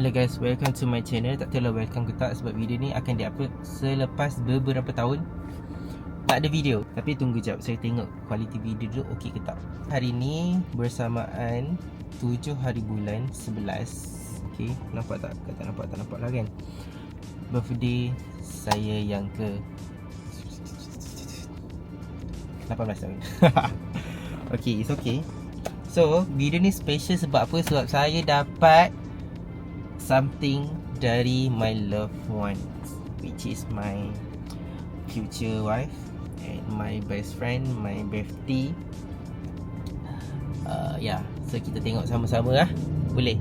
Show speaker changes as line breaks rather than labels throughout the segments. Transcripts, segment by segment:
Hello guys, welcome to my channel. Tak tahu lah welcome ke tak, sebab video ni akan di-upload selepas beberapa tahun tak ada video. Tapi tunggu jap, saya tengok kualiti video dulu okey ke tak. Hari ni bersamaan 7 hari bulan 11. Okey, nampak tak? Tak nampak lah kan. Birthday saya yang ke 18 tahun. Okey, it's okay. So, video ni special sebab apa? Sebab saya dapat something dari my loved one, which is my future wife and my best friend, my bestie. So kita tengok sama-sama lah. Boleh?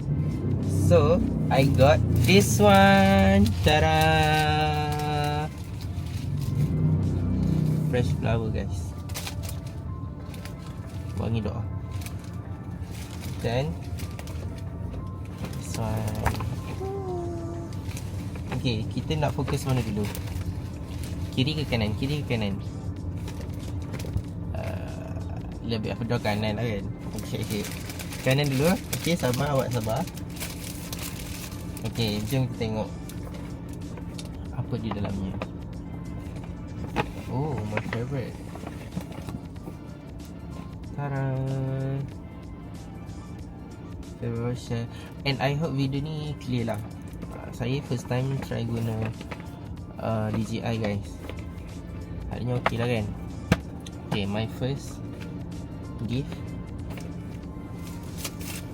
So I got this one. Tada! Fresh flower guys. Wangi doa. Dan this one. Okay, kita nak fokus mana dulu? Kiri ke kanan? Kiri ke kanan? Lebih apa dah kanan lah kan? Okay. Kanan dulu. Okay, sabar, awak sabar. Okay, jom kita tengok apa di dalamnya. Oh, my favorite. Tada! Favorite share. And I hope video ni clear lah. Saya first time try guna DJI guys. Harusnya okey lah kan. Okay, my first gift.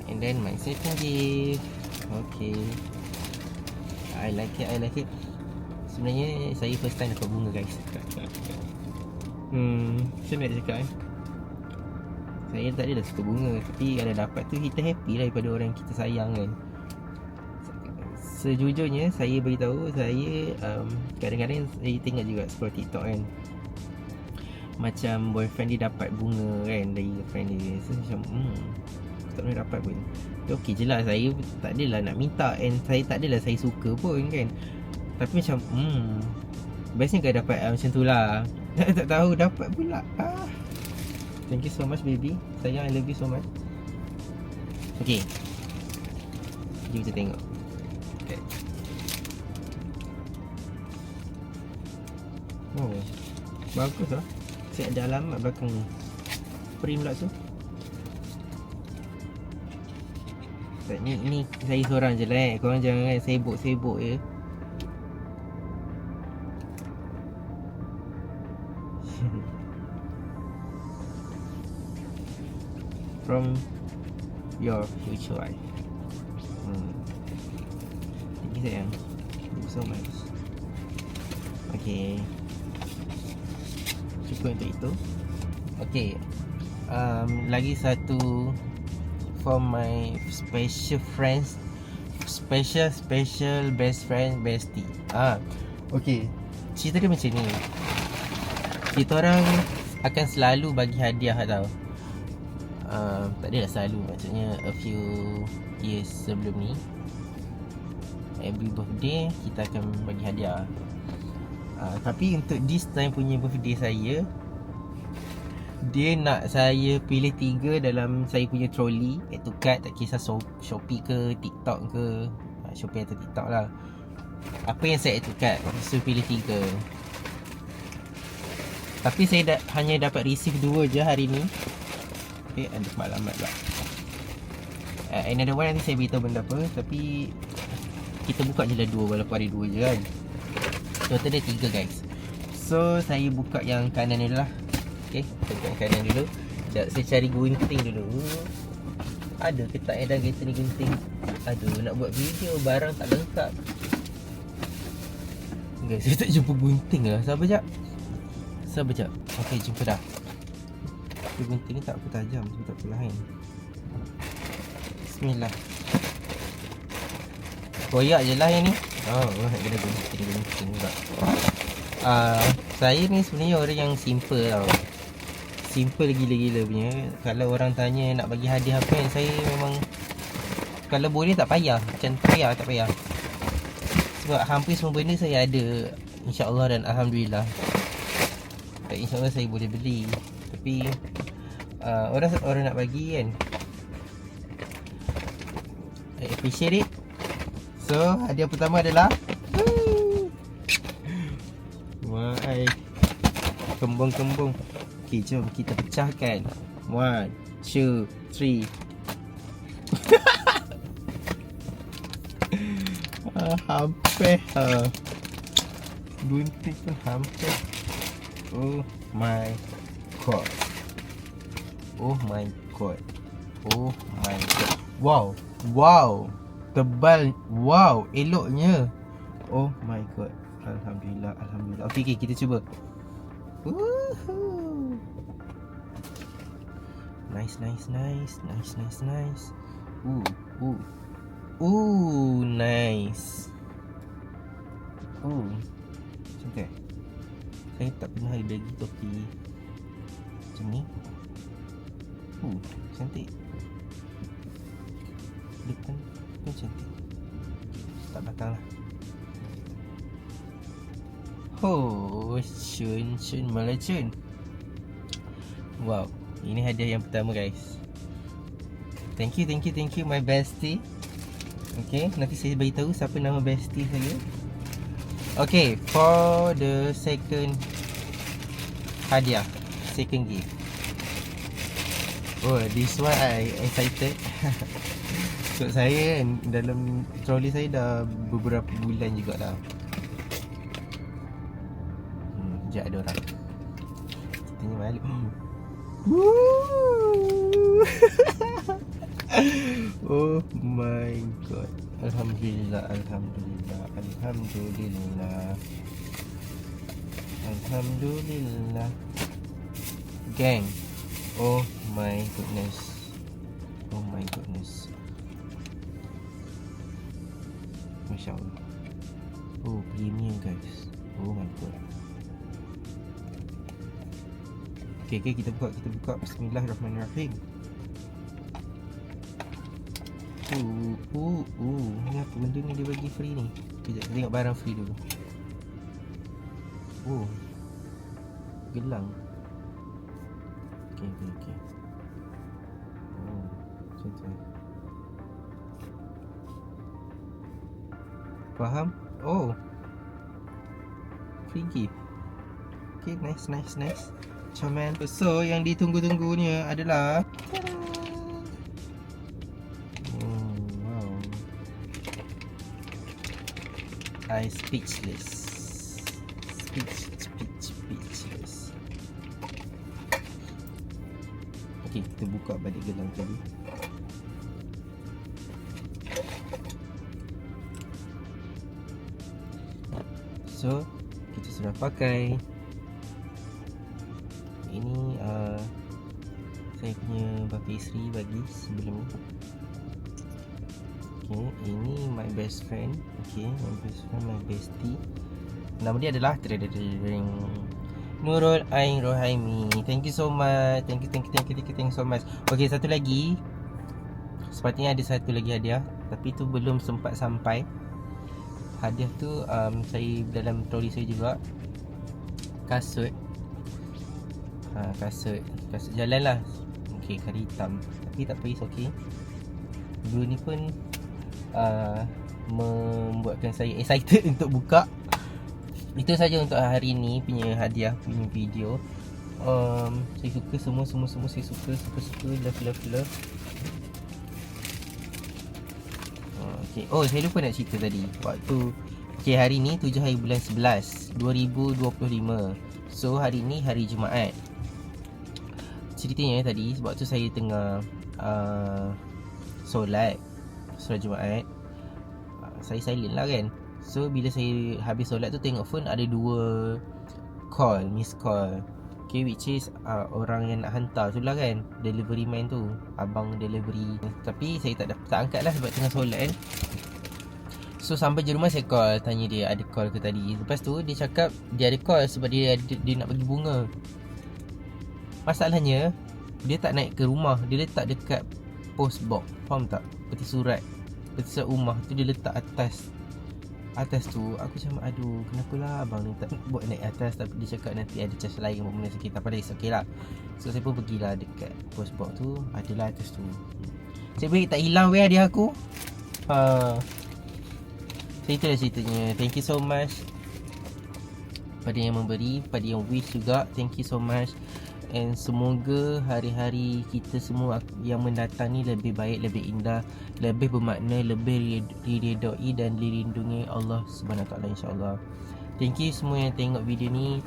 And then my second gift. Okay, I like it. Sebenarnya saya first time dapat bunga guys. Macam mana nak cakap saya tak ada dah suka bunga, tapi kalau dapat tu kita happy lah daripada orang yang kita sayang kan. Sejujurnya saya beritahu, saya kadang-kadang saya tengok juga scroll TikTok kan, macam boyfriend dia dapat bunga kan dari girlfriend dia. So macam aku tak boleh dapat pun. Okey je lah, saya tak adalah nak minta, and saya tak adalah saya suka pun kan. Tapi macam bestnya kau dapat macam tu lah. Tak tahu dapat pula. Thank you so much baby. Sayang, I love you so much. Okay, jom kita tengok. Okay. Oh, bagus lah. Saya ada alamat belakang ni. Frame pula tu. Ni saya seorang je lah korang jangan sibuk-sibuk je. From your future wife. Thank you sayang. Thank you so much. Okay, cukup untuk itu. Okay, lagi satu for my special friends, special best friend, bestie. Okay, cerita dia macam ni. Kita orang akan selalu bagi hadiah tau. Tak adalah selalu, maksudnya a few years sebelum ni, every birthday kita akan bagi hadiah. Tapi untuk this time punya birthday saya, dia nak saya pilih 3 dalam saya punya trolley, add to cart, tak kisah Shopee ke TikTok ke, Shopee atau TikTok lah. Apa yang saya add to cart, so pilih 3. Tapi saya hanya dapat receive 2 je hari ni. Okay, ada alamat pula. Another one nanti saya beritahu benda apa, tapi kita buka je lah 2 walaupun ada 2 je kan. Total dia 3 guys. So saya buka yang kanan dulu lah. Okay, kita buka yang kanan dulu. Sekejap saya cari gunting dulu. Ada ke tak yang dalam kereta ni gunting? Aduh, nak buat video barang tak lengkap guys, saya tak jumpa gunting lah. Sabar jap. Okay, jumpa dah. Gunting ni tak apa tajam, tak apa lain. Bismillah. Koyak je lah yang ni. Kena gunting juga. Saya ni sebenarnya orang yang simple tau. Simple gila-gila punya. Kalau orang tanya nak bagi hadiah apa kan, saya memang kalau boleh tak payah. Macam tak payah. Sebab hampir semua benda saya ada, InsyaAllah dan Alhamdulillah. InsyaAllah saya boleh beli. Tapi orang nak bagi kan, I appreciate it. So hadiah pertama adalah why kembung-kembung. Okay, jom kita pecahkan. 1, 2, 3. Hampir gunting pun hampir. Oh my god. Oh my god. Oh my god. Wow. Wow. Tebal. Wow. Eloknya. Oh my god. Alhamdulillah. Alhamdulillah. Okay, okay, kita cuba. Woohoo. Nice, nice, nice. Nice, nice, nice. Nice. Cantik. Saya tak pernah ada lagi topi macam ni. Cantik. Depan pun cantik. Tak batang lah. Cun melacun. Wow, ini hadiah yang pertama guys. Thank you my bestie. Okay, nanti saya beritahu siapa nama bestie saya. Okay, for the second hadiah, second gift. Oh, this one I excited. So saya dalam troli saya dah beberapa bulan juga dah. Sekejap ada orang. Kita ni malu. Oh my god. Alhamdulillah, alhamdulillah, alhamdulillah. Alhamdulillah. Gang. Oh my goodness. Oh my goodness. Masya Allah. Oh, premium guys. Oh my god. Okay, kita buka. Bismillahirrahmanirrahim. Ni apa benda ni dia bagi free ni? Sekejap, kita tengok barang free dulu. Gelang. Okay. Macam tu. Faham? Free gift. Okay, nice. Comel. So, yang ditunggu-tunggunya adalah wow. I speechless. Speechless. Okay, kita buka balik gelang tadi. So, kita sudah pakai. Ini saya punya bapa isteri bagi sebelum ni. Okay, ini my best friend. Okay, my best friend, my bestie. Nama dia adalah Nurul Ain Rohaimi. Thank you so much. Thank you so much. Okay, satu lagi. Sepatutnya ada satu lagi hadiah, tapi tu belum sempat sampai. Hadiah tu saya dalam troli saya juga. Kasut. Kasut jalan lah. Okay, kari hitam. Tapi tak apa, is okay. Dua ni pun membuatkan saya excited untuk buka. Itu saja untuk hari ni punya hadiah punya video. Saya suka semua saya suka love. Okay. Oh, saya lupa nak cerita tadi. Waktu hari ni 7 hari bulan 11 2025. So hari ni hari Jumaat. Ceritanya tadi sebab tu saya tengah solat Jumaat. Saya silent lah kan. So bila saya habis solat tu tengok phone ada 2 call, miss call. Okay, which is orang yang nak hantar tu lah kan, delivery man tu, abang delivery. Tapi saya tak angkat lah sebab tengah solat kan. So sampai je rumah saya call, tanya dia ada call ke tadi. Lepas tu dia cakap dia ada call sebab dia nak bagi bunga. Masalahnya dia tak naik ke rumah, dia letak dekat post box. Faham tak? Peti surat rumah tu dia letak atas tu. Aku macam aduh, kenapalah abang ni tak buat naik atas. Tapi dia cakap nanti ada charge lain benda sikit. Tak apa, okay lah. So saya pun pergilah dekat post box tu, adalah atas tu. Saya baik tak hilang weh hadiah aku. So itulah ceritanya. Thank you so much pada yang memberi, pada yang wish juga. Thank you so much. And semoga hari-hari kita semua yang mendatang ni lebih baik, lebih indah, lebih bermakna, lebih diridai dan dilindungi Allah Subhanahu Wa Taala, insya-Allah. Thank you semua yang tengok video ni.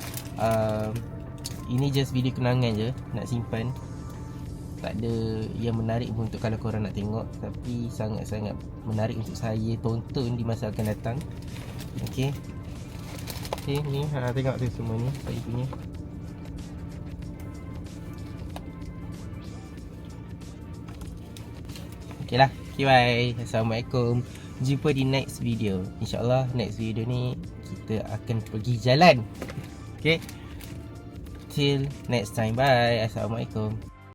Ini just video kenangan je, nak simpan. Tak ada yang menarik pun untuk kalau korang nak tengok, tapi sangat-sangat menarik untuk saya tonton di masa akan datang. Okay, ni tengok tu semua ni saya punya. Okay lah, okay, bye. Assalamualaikum. Jumpa di next video. InsyaAllah next video ni kita akan pergi jalan. Okay, till next time. Bye. Assalamualaikum.